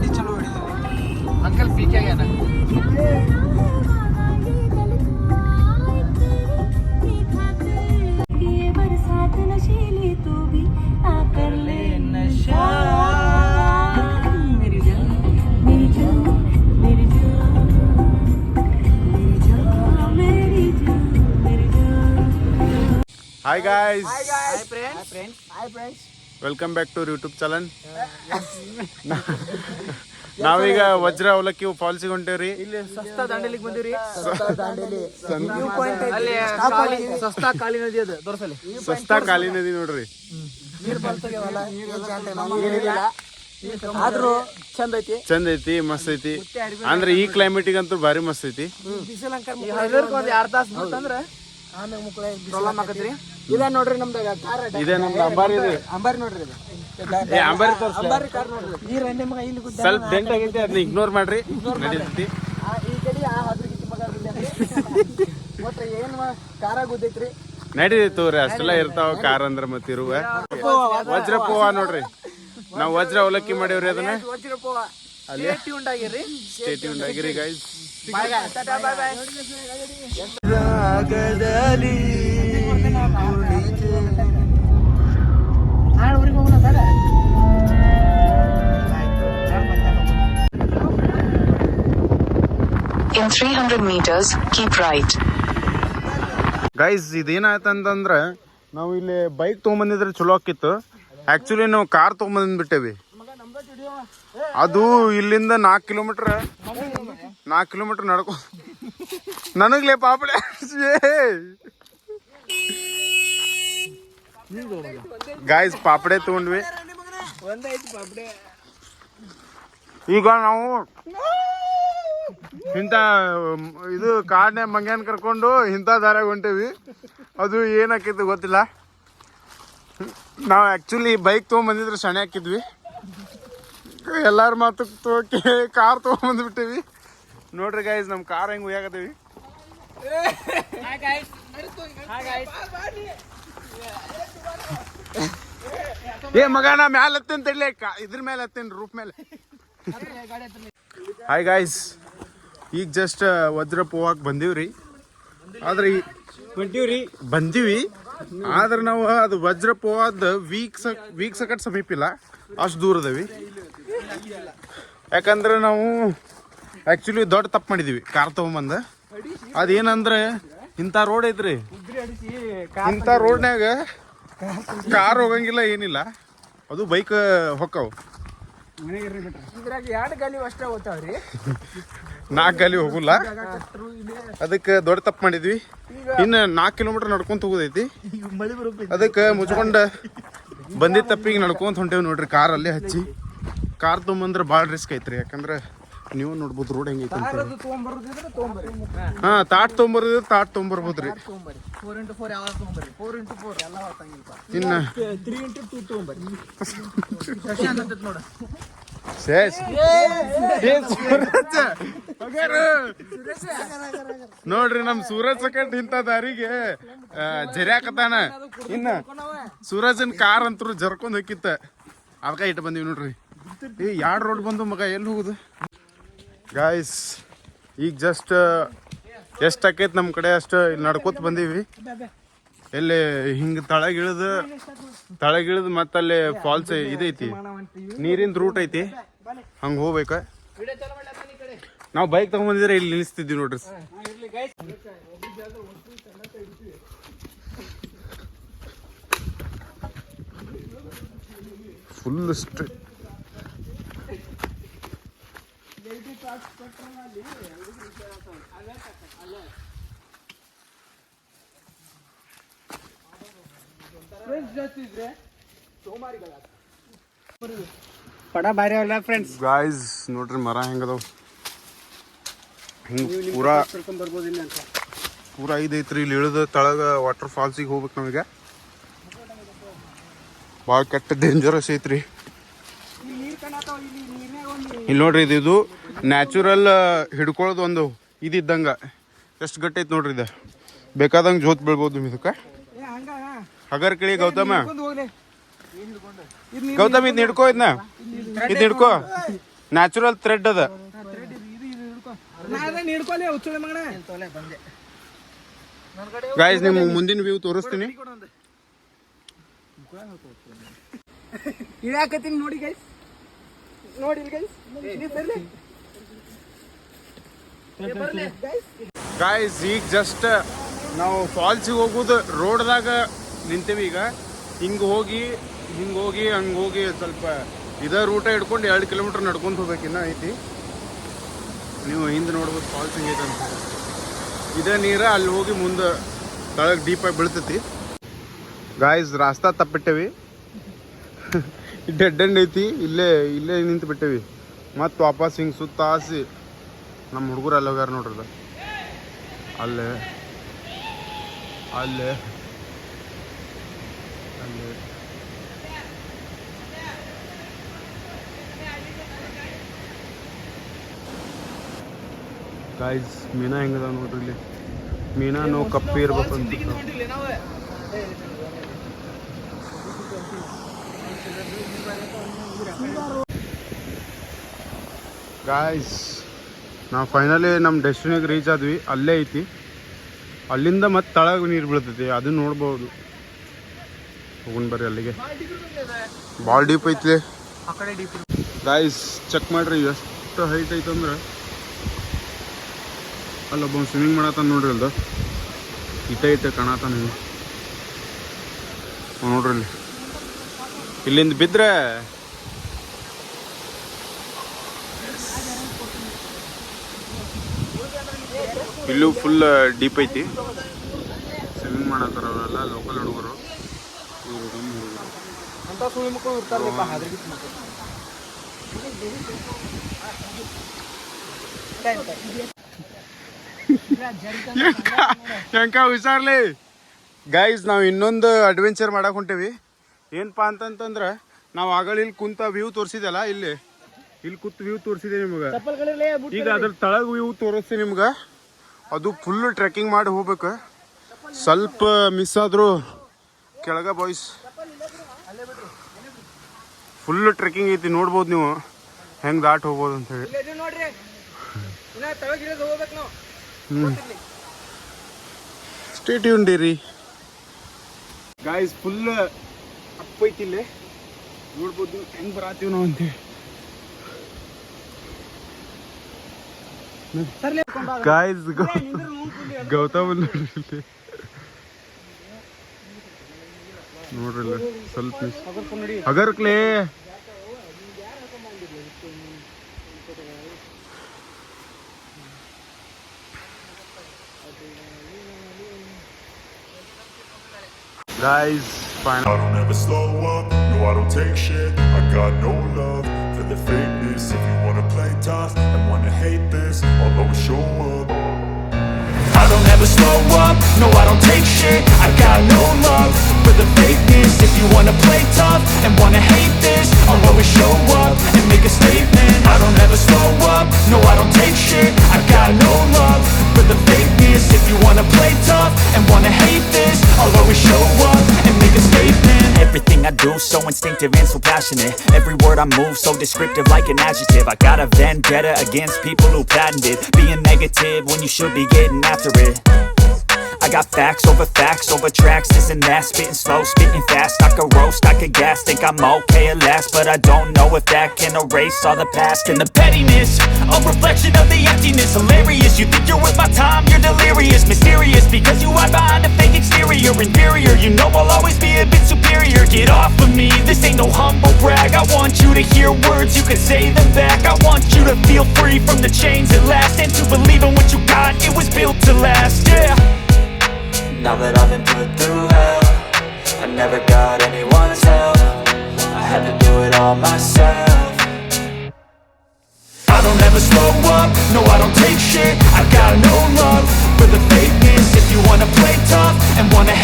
ಗಾಡಿ ಚಲೋ ಹೊಡಿದ್ವಿ. Uncle PK ಆಗ್ಯಾನ. Hi guys. Hi friends. Welcome back to YouTube channel. ನಾವೀಗ ವಜ್ರ ಅವಲಕ್ಕಿ ಫಾಲ್ಸಿಗೆ ಹೊಂಟೇವ್ರಿ. ಇಲ್ಲಿ ಸಸ್ತಾ ದಾಂಡೇಲಿಗೆ ಬಂದಿವ್ರಿ. ಅಲ್ಲಿ ಸಸ್ತಾ ಕಾಳಿ ನದಿ ಅದು ತೋರ್ಸಲಿ. ಸಸ್ತಾ ಕಾಳಿ ನದಿ ನೋಡ್ರಿ. ಆದ್ರೂ ಚಂದ ಐತಿ, ಚಂದ ಐತಿ, ಮಸ್ತ್ ಐತಿ. ಅಂದ್ರೆ ಈ ಕ್ಲೈಮೇಟಿಗೆ ಅಂತೂ ಭಾರಿ ಮಸ್ತ್ ಐತಿ. ಒಂದ್ 2 ತಾಸು ಬಿಟ್ಟಂದ್ರ ಪ್ರಾಬ್ಲಮ್ ಆಗತ್ರಿ. ಇದ ನೋಡ್ರಿ ನಮ್ದಾಗ ಕಾರ್ ಇದೇ ನಮ್ದು ಅಂಬಾರಿ ಇದೆ. ಅಂಬಾರಿ ನೋಡ್ರಿ ಇದು. ಅಂಬಾರಿ ತೋರ್ಸ. ಅಂಬಾರಿ ಕಾರ್ ನೋಡ್ರಿ. ಈ ರಂಡಿ ಮಗ ಇಲ್ಲಿ ಗುಡ್ಡ ಸ್ವಲ್ಪ ಡೆಂಟ್ ಆಗೈತಿ, ಅದನ್ನ ಇಗ್ನೋರ್ ಮಾಡ್ರಿ. ನಡೀತೈತಿ. ಈ ಕಡೆ ಆ ಹದ್ರಗಿತ್ತಿ ಮಗ ಒಟ್ಟು ಏನ್ ಕಾರ ಗುದ್ದೈತ್ರಿ. ನಡೀತೈತಿ ತೋರಿ, ಅಷ್ಟೆಲ್ಲ ಇರ್ತಾವ ಕಾರ್ ಅಂದ್ರ ಮತ್ತಿರುವ ವಜ್ರ ಪೋವ ನೋಡ್ರಿ. ನಾವು ವಜ್ರ ಅವಲಕ್ಕಿ ಮಾಡೇವ್ರಿ ಅದನ್ನ. ವಜ್ರಪೋವ ಅಲ್ಲಿ ಟ್ಯೂನ್ ಆಗಿರ್ರಿ. ಸ್ಟೇ ಟ್ಯೂನ್ ಆಗಿರಿ guys. Bye tata bye bye. ರಾಗದಲ್ಲಿ ಊರಿಗೆ ಹೋಗೋಣ ಬೇಡ. In 300 meters, keep right. Guys ಇದೇನಾಯ್ತಂತಂದ್ರೆ ನಾವು ಇಲ್ಲಿ ಬೈಕ್ ತೊಗೊಂಬಂದಿದ್ರೆ ಚಲೋ ಆಕಿತ್ತು. ಆ್ಯಕ್ಚುಲಿ ನಾವು ಕಾರ್ ತೊಗೊಂಬಂದ್ಬಿಟ್ಟೇವಿ. ಅದು ಇಲ್ಲಿಂದ 4 ಕಿಲೋಮೀಟರ್ ನಡ್ಕೊ ನನಗ್ಲೇ ಪಾಪಡೆ. ಗಾಯ್ಸ್ ಪಾಪಡೆ ತಗೊಂಡ್ವಿ. ಈಗ ನಾವು ಇಂಥ ಇದು ಕಾಡ್ನ್ಯಾಗ ಮಂಗ್ಯಾನ್ ಕರ್ಕೊಂಡು ಇಂಥ ದಾರ್ಯಾಗ ಹೊಂಟೇವಿ. ಅದು ಏನಾಕಿತ್ತು ಗೊತ್ತಿಲ್ಲ. ನಾವು ಆ್ಯಕ್ಚುಲಿ ಬೈಕ್ ತೊಗೊಂಬಂದಿದ್ರೆ ಸಣ್ಣ ಹಾಕಿದ್ವಿ. ಎಲ್ಲಾರ ಮಾತು ಕೇಳಿ ಕಾರ್ ತೊಗೊಂಬಂದ್ಬಿಟ್ಟೇವಿ. ನೋಡ್ರಿ ಗಾಯ್ಸ್ ನಮ್ಮ ಕಾರ್ ಹೆಂಗೆ ಉಯ್ಯಾಕತ್ತೀವಿ. ಏ ಮಗ ನಾ ಮ್ಯಾಲೆ ಹತ್ತೇನೆ ತಡ್ಲಿ, ಇದ್ರ ಮೇಲೆ ಹತ್ತೇನೆ, ರೂಫ್ ಮೇಲೆ. ಹಾಯ್ ಗಾಯ್ಸ್, ಈಗ ಜಸ್ಟ್ ವಜ್ರ ಪೋವಾಕ್ ಬಂದೀವ್ರಿ. ಆದ್ರೆ ಬಂದೀವಿ ಆದ್ರೆ ನಾವು ಅದು ವಜ್ರ ಪೋವಾದ ವೀಕ್ ಸಕಟ್ ಸಮೀಪ ಇಲ್ಲ, ಅಷ್ಟು ದೂರ ಅದಾವಿ. ಯಾಕಂದ್ರೆ ನಾವು ಆ್ಯಕ್ಚುಲಿ ದೊಡ್ಡ ತಪ್ಪು ಮಾಡಿದೀವಿ ಕಾರ್ ತೊಗೊಂಬಂದು. ಅದೇನಂದ್ರೆ ಇಂಥ ರೋಡ್ ಐತ್ರಿ, ಇಂಥ ರೋಡ್ನ್ಯಾಗ ಕಾರ್ ಹೋಗಂಗಿಲ್ಲ, ಏನಿಲ್ಲ. ಅದು ಬೈಕ್ ಹೊಕ್ಕವು. ಇದ್ರಾಗ 2 ಗಾಲಿ ಅಷ್ಟೇ ಹೋಗ್ತಾವ್ರಿ, 4 ಗಾಲಿ ಹೋಗಲ್ಲ. ಅದಕ್ಕೆ ದೊಡ್ಡ ತಪ್ಪು ಮಾಡಿದ್ವಿ. ಇನ್ನು 4 ಕಿಲೋಮೀಟರ್ ನಡ್ಕೊಂತ ಹೋಗೋದೈತಿ. ಅದಕ್ಕೆ ಮುಚ್ಕೊಂಡ ಬಂದಿದ್ದ ತಪ್ಪಿಗೆ ನಡ್ಕೊಂತ ಹೊಂಟೇವಿ ನೋಡ್ರಿ. ಕಾರ್ ಅಲ್ಲೇ ಹಚ್ಚಿ ಕಾರ್ ತೊಗೊಂಬಂದ್ರೆ ಭಾಳ ರಿಸ್ಕ್ ಐತ್ರಿ. ಯಾಕಂದ್ರೆ ನೀವು ನೋಡ್ಬೋದು ರೋಡ್ ಹೆಂಗೈತಿ ಅಂತ. ತಾಟ್ ತೊಗೊಂಬರ್ಬೋದ್ರಿ. 4x4 ಯಾವ ತೊಗೊಂಬರ್ರಿ, 4x4 ಎಲ್ಲ ಹೊತ್ತಂಗಿಲ್ಪ. ಇನ್ನು 3x2 ತೊಗೊಂಬರ್ರಿ. ನೋಡ ನೋಡ್ರಿ ನಮ್ ಸೂರಜ್ ಸಕಟ್ ಇಂಥ ದಾರಿಗೆ ಜರ್ಯಾಕತಾನ. ಇನ್ನ ಸೂರಜನ್ ಕಾರ್ ಅಂತೂ ಜರ್ಕೊಂಡ್ ಹೋಗಿತ್ತ, ಅದಕ್ಕೆ ಇಟ್ಟು ಬಂದೀವಿ ನೋಡ್ರಿ. ಈ 2 ರೋಡ್ ಬಂದು ಮಗ ಎಲ್ಲಿ ಹೋಗುದು ಗಾಯ್ಸ್. ಈಗ ಜಸ್ಟ್ ಎಷ್ಟು ಆಕೈತಿ ನಮ್ಮ ಕಡೆ ಅಷ್ಟು ಇಲ್ಲಿ ನಡ್ಕೋತ ಬಂದೀವಿ. ಎಲ್ಲಿ ಹಿಂಗೆ ತಳಗಿಳಿದು ಮತ್ತಲ್ಲಿ ಫಾಲ್ಸ್ ಇದೈತಿ, ನೀರಿನ ರೂಟ್ ಐತಿ, ಹಂಗೆ ಹೋಗ್ಬೇಕ. ನಾವು ಬೈಕ್ ತಗೊಂಡ್ಬಂದಿದ್ರೆ ಇಲ್ಲಿ ನಿಲ್ಲಿಸ್ತಿದ್ವಿ ನೋಡ್ರಿ. Full strict. ಪಡ ಬಾರಿ ಅಲ್ಲ ಫ್ರೆಂಡ್ಸ್. ಗಾಯ್ಸ್ ನೋಡ್ರಿ ಮರ ಹೆಂಗದಾವ, ಹಿಂಗೆ ಪೂರಾ ಇದೈತ್ರಿ. ಇಲ್ಲಿ ಇಳಿದ ತಳಗ ವಾಟರ್ ಫಾಲ್ಸಿಗೆ ಹೋಗ್ಬೇಕು ನಾವೀಗ. ಭಾಳ ಕೆಟ್ಟ ಡೇಂಜರಸ್ ಐತ್ರಿ. ಇಲ್ಲಿ ನೋಡ್ರಿ, ಇದು ನ್ಯಾಚುರಲ್ ಹಿಡ್ಕೊಳ್ಳೋದು ಒಂದು ಇದ್ದಂಗ. ಎಷ್ಟು ಗಟ್ಟಿ ಐತಿ ನೋಡ್ರಿ. ಇದು ಬೇಕಾದಂಗೆ ಜೋತ್ ಬೀಳ್ಬೋದು ಇದಕ್ಕೆ. ಹಗರ್ ಕೇಳಿ ಗೌತಮ, ಇದು ಹಿಡ್ಕೋ, ಇದನ್ನ ಇದು ಹಿಡ್ಕೋ, ನ್ಯಾಚುರಲ್ ಥ್ರೆಡ್ ಅದ. ಗಾಯ್ಸ್ ನಿಮ್ಗೆ ಮುಂದಿನ ವ್ಯೂ ತೋರಿಸ್ತೀನಿ. ಇಳ್ಯಾಕತ್ತೀನಿ ನೋಡಿ ಗೈಸ್, ನೋಡಿ ಗೈಸ್. ಗಾಯ್ಸ್ ಈಗ ಜಸ್ಟ್ ನಾವು ಫಾಲ್ಸಿಗೆ ಹೋಗೋದು ರೋಡ್ದಾಗ ನಿಂತೀವಿ. ಈಗ ಹಿಂಗೆ ಹೋಗಿ ಹಂಗೆ ಹೋಗಿ ಸ್ವಲ್ಪ ಇದೇ ರೂಟ ಹಿಡ್ಕೊಂಡು 2 ಕಿಲೋಮೀಟರ್ ನಡ್ಕೊಂಡು ಹೋಗ್ಬೇಕಿನ್ನ ಐತಿ. ನೀವು ಹಿಂದೆ ನೋಡ್ಬೋದು ಫಾಲ್ಸ್ ಹಿಂಗೈತೆ ಅಂತ. ಇದೇ ನೀರು ಅಲ್ಲಿ ಹೋಗಿ ಮುಂದೆ ತಳಗೆ ಡೀಪಾಗಿ ಬೀಳ್ತೈತಿ. ಗಾಯ್ಸ್ ರಾಸ್ತಾ ತಪ್ಪಿಟ್ಟೇವಿ, ಡೆಡ್ ಎಂಡ್ ಐತಿ. ಇಲ್ಲೇ ನಿಂತು ಬಿಟ್ಟೇವಿ. ಮತ್ತು ವಾಪಸ್ ಹಿಂಗೆ ಸುತ್ತ ಹಾಸಿ ನಮ್ಮ ಹುಡುಗರು ಅಲ್ಲಿ ಹೋಗ್ಯಾರ ನೋಡ್ರದ. ಅಲ್ಲೇ ಗಾಯ್ಸ್ ಮೀನಾ ಹೆಂಗದ ನೋಡ್ರಿ. ಇಲ್ಲಿ ಮೀನಾನು ಕಪ್ಪಿ ಇರ್ಬೇಕು ಅಂತ. ಗಾಯ್ಸ್ ನಾವು ಫೈನಲಿ ನಮ್ಮ ಡೆಸ್ಟಿನಿಗೆ ರೀಚ್ ಆದ್ವಿ. ಅಲ್ಲೇ ಐತಿ, ಅಲ್ಲಿಂದ ಮತ್ತೆ ತಳಗ ನೀರು ಬೀಳ್ತೈತಿ, ಅದನ್ನ ನೋಡ್ಬೋದು. ಹೋಗೋಣ ಬರ್ರಿ ಅಲ್ಲಿಗೆ. ಭಾಳ ಡೀಪ್ ಐತಿ ಗಾಯ್ಸ್. ಚೆಕ್ ಮಾಡ್ರಿ ಎಷ್ಟು ಹೈಟ್ ಐತಂದ್ರೆ ಅಲ್ಲೊಬ್ಬ ಸ್ವಿಮ್ಮಿಂಗ್ ಮಾಡತ್ತಾನ ನೋಡ್ರಿ. ಅಲ್ದ ಇಟ್ಟೆ ಕಾಣತಾನ ನೋಡ್ರಿ. ಇಲ್ಲಿ ಇಲ್ಲಿಂದ ಬಿದ್ರೆ ಇಲ್ಲೂ ಫುಲ್ ಡೀಪ್ ಐತಿ. ಸ್ವಿಮ್ಮಿಂಗ್ ಮಾಡತ್ತಾರ ಅವರೆಲ್ಲ ಲೋಕಲ್ ಹುಡುಗರು. ಹೆಂಕ ಹುಷಾರ್ಲಿ ಗೈಸ್. ನಾವು ಇನ್ನೊಂದು ಅಡ್ವೆಂಚರ್ ಮಾಡಕ್ ಹೊಂಟೇವಿ. ಏನಪ್ಪಾ ಅಂತಂತಂದ್ರೆ ನಾವು ಆಗಳ ಇಲ್ಲಿ ಕುಂತ ವ್ಯೂ ತೋರಿಸಿದಲ್ಲ, ಇಲ್ಲಿ ಕೂತ್ ವ್ಯೂ ತೋರಿಸಿದೆ ನಿಮ್ಗೆ. ಈಗ ಅದ್ರ ತಳಗ ವ್ಯೂ ತೋರಿಸ್ತೀನಿ ನಿಮ್ಗೆ. ಅದು ಫುಲ್ ಟ್ರೆಕ್ಕಿಂಗ್ ಮಾಡಿ ಹೋಗ್ಬೇಕು. ಸ್ವಲ್ಪ ಮಿಸ್ ಆದರೂ ಕೆಳಗ ಬಾಯ್ಸ್ ಫುಲ್ ಟ್ರೆಕ್ಕಿಂಗ್ ಐತಿ. ನೋಡ್ಬೋದು ನೀವು ಹೆಂಗೆ ದಾಟ್ ಹೋಗ್ಬೋದು ಅಂತ ಹೇಳಿ. ಸ್ಟೇ ಟ್ಯೂನ್ಡ್ ಇರಿ ಗಾಯ್ಸ್. ಫುಲ್ ಅಪ್ ಐತಿ ಇಲ್ಲೇ ನೋಡ್ಬೋದು ಹೆಂಗ್ ಬರಾತೀವಿ ನಾವು ಅಂತೇಳಿ. ಗಾಯ್ಸ್ ಗೌತಮ್ ನೋಡ್ರಿ ಸ್ವಲ್ಪ ಅಗರ್ಕ್ಲೇ. Guys, fine. I don't ever slow up, no I don't take shit. I got no love for the fakeness. If you wanna play tough and wanna hate this, I'll always show up. I don't ever slow up, no I don't take shit. I got no love for the fakeness. If you wanna play tough and wanna hate this, I'll always show up and make a statement. I don't ever slow up, no I don't take shit. I got no love for the fakeness. If you wanna play tough and wanna hate this, I'll always show up and make a statement. Everything I do so instinctive and so passionate. Every word I move so descriptive like an adjective. I got a vendetta against people who patented being negative when you should be getting after it. I got facts over tracks, this and that. Spitting slow, spitting fast. I could roast, I could gas. Think I'm okay at last, but I don't know if that can erase all the past. And the pettiness, a reflection of the emptiness. Hilarious, you think you're worth my time, you're delirious. Mysterious, because you hide behind a fake exterior. Inferior, you know I'll always be a bit superior. Get off of me, this ain't no humble brag. I want you to hear words, you can say them back. I want you to feel free from the chains at last, and to believe in what you got, it was built to last, yeah. Now that I've been put through hell, I never got anyone's help. I had to do it all myself. I don't ever slow up, no I don't take shit. I got no love for the fakeness. If you wanna play tough and wanna